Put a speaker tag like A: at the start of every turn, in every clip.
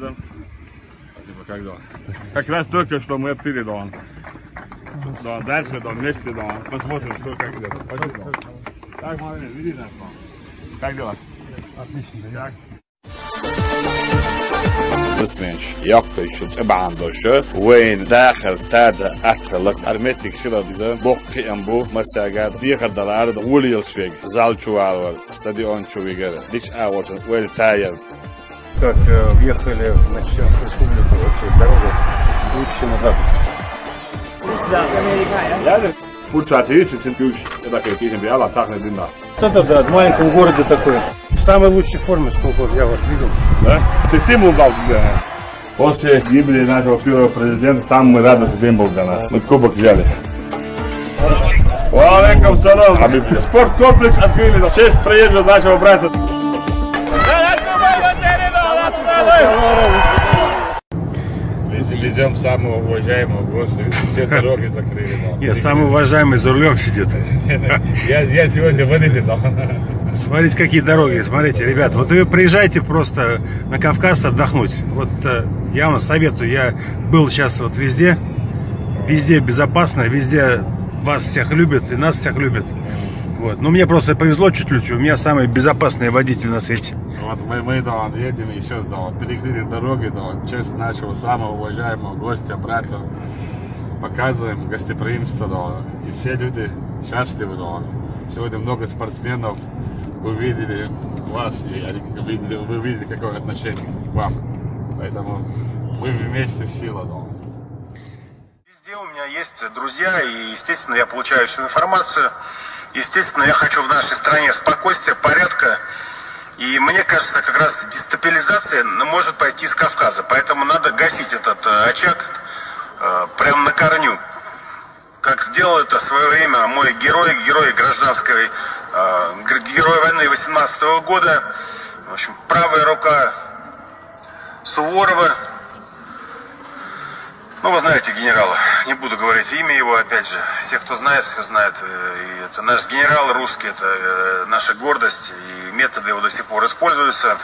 A: Да. Как дела? Как раз только что мы открыли дом. Да, дальше дом, вместе дом. Посмотрим, что как идет. Так, молодец, види нас. Как дела? Отлично.
B: يقطش بعندوش وين داخل تادا أكلك أرمتك كده بيزا بوقي أمبو مساجد ديخل دلار وليل شويك زال شوال استاديون شويجر ديكش أول وين تاير.
C: Как въехали на Чеченскую республику, вообще дорога лучше, чем на запад.
A: Путчати, чуть-чуть, это какие-то биала, так не длинна.
C: Это да, в маленьком городе такой. В самой лучшей форме, сколько я вас видел.
A: Да? Ты символ дал для... После гибели нашего первого президента, самый радостный день был для нас. Мы кубок взяли. Алейкум салам. Спорткомплекс открыли. В честь приезда нашего брата. Везем самого уважаемого гостя. Все дороги закрыли.
C: Нет, самый уважаемый за рулем сидит.
A: Я сегодня водитель.
C: Смотрите, какие дороги. Смотрите, ребят, вот вы приезжайте просто на Кавказ отдохнуть. Вот я вам советую. Я был сейчас вот везде. Везде безопасно, везде вас всех любят и нас всех любят. Вот. Но мне просто повезло чуть-чуть. У меня самый безопасный водитель на свете.
A: Вот мы да, едем еще да, перекрыли дороги, да, в честь нашего самого уважаемого гостя, брата. Показываем гостеприимство, да, и все люди счастливы, да. Сегодня много спортсменов увидели вас, и вы видели, какое отношение к вам. Поэтому мы вместе сила, да.
D: Везде у меня есть друзья, и, естественно, я получаю всю информацию. Естественно, я хочу в нашей стране спокойствия, порядка. И мне кажется, как раз дестабилизация может пойти с Кавказа. Поэтому надо гасить этот очаг прямо на корню. Как сделал это в свое время мой герой гражданской, герой войны 18-го года. В общем, правая рука Суворова. Ну, вы знаете генерала, не буду говорить имя его, опять же, все, кто знает, все знают. И это наш генерал русский, это наша гордость, и методы его до сих пор используются.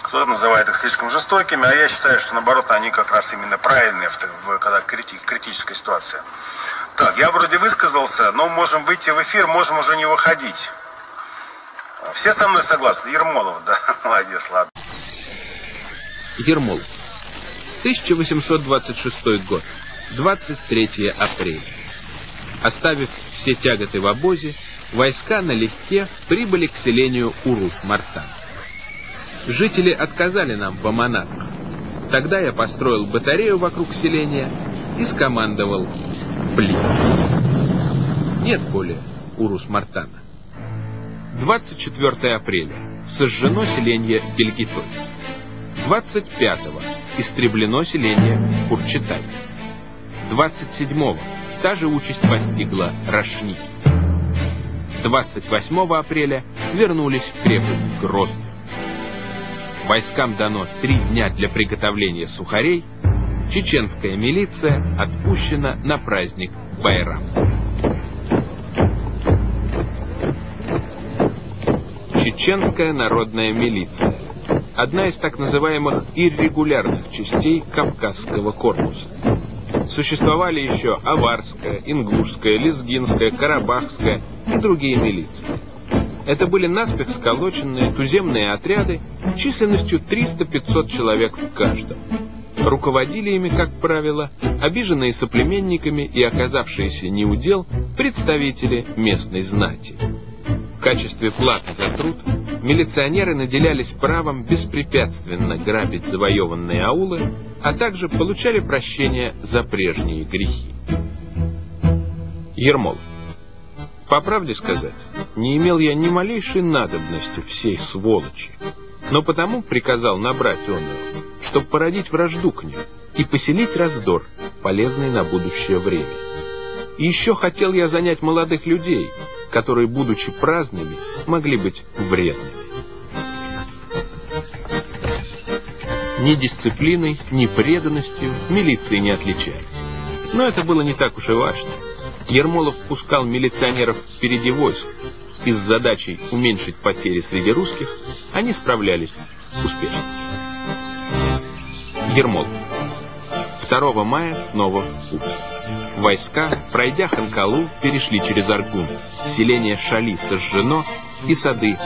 D: Кто-то называет их слишком жестокими, а я считаю, что наоборот, они как раз именно правильные, когда критическая ситуация. Так, я вроде высказался, но можем выйти в эфир, можем уже не выходить. Все со мной согласны? Ермолов, да, молодец, ладно.
E: Ермолов. 1826 год, 23 апреля. Оставив все тяготы в обозе, войска налегке прибыли к селению Урус-Мартан. Жители отказали нам в аманатах. Тогда я построил батарею вокруг селения и скомандовал «Пли». Нет более Урус-Мартана. 24 апреля. Сожжено селение Бельгитой. 25-го истреблено селение Курчатай. 27-го та же участь постигла Рошни. 28 апреля вернулись в крепость Грозную. Войскам дано 3 дня для приготовления сухарей. Чеченская милиция отпущена на праздник Байрам. Чеченская народная милиция. Одна из так называемых иррегулярных частей Кавказского корпуса. Существовали еще аварская, ингушская, лезгинская, карабахская и другие милиции. Это были наспех сколоченные туземные отряды численностью 300-500 человек в каждом. Руководили ими, как правило, обиженные соплеменниками и оказавшиеся неудел представители местной знати. В качестве платы за труд милиционеры наделялись правом беспрепятственно грабить завоеванные аулы, а также получали прощение за прежние грехи. Ермолов. По правде сказать, не имел я ни малейшей надобности всей сволочи, но потому приказал набрать оную, чтобы породить вражду к ним и поселить раздор, полезный на будущее время. И еще хотел я занять молодых людей, которые, будучи праздными, могли быть вредными. Ни дисциплиной, ни преданностью милиции не отличались. Но это было не так уж и важно. Ермолов пускал милиционеров впереди войск, и с задачей уменьшить потери среди русских они справлялись успешно. Ермолов. 2 мая снова в путь. Войска, пройдя Ханкалу, перешли через Аргун. Селение Шали сожжено и сады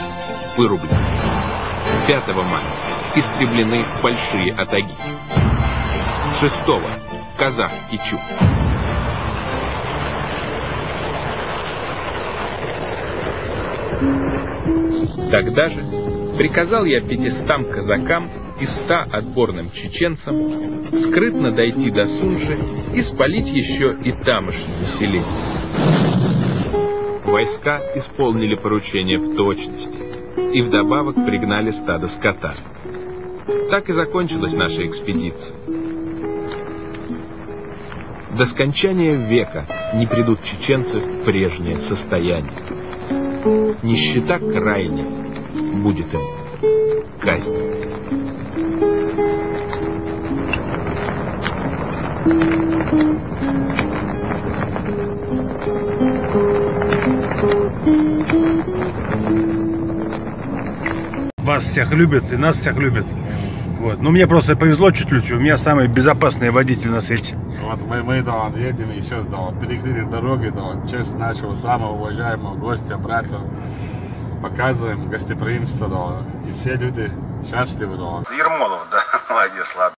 E: вырублены. 5 мая истреблены большие атаги. 6-го Казах-Кичу. Тогда же приказал я 500 казакам и 100 отборным чеченцам скрытно дойти до Сунжи и спалить еще и тамошнее население. Войска исполнили поручение в точности и вдобавок пригнали стадо скота. Так и закончилась наша экспедиция. До скончания века не придут чеченцы в прежнее состояние. Нищета крайняя будет им казнь.
C: Вас всех любят и нас всех любят. Вот. Но мне просто повезло чуть-чуть. У меня самый безопасный водитель на свете.
A: Вот мы да, едем еще, да, перекрыли дороги, да, честь нашего самого уважаемого гостя, брата. Показываем гостеприимство, да, и все люди счастливы, да.
D: Ермолов, да, молодец, ладно.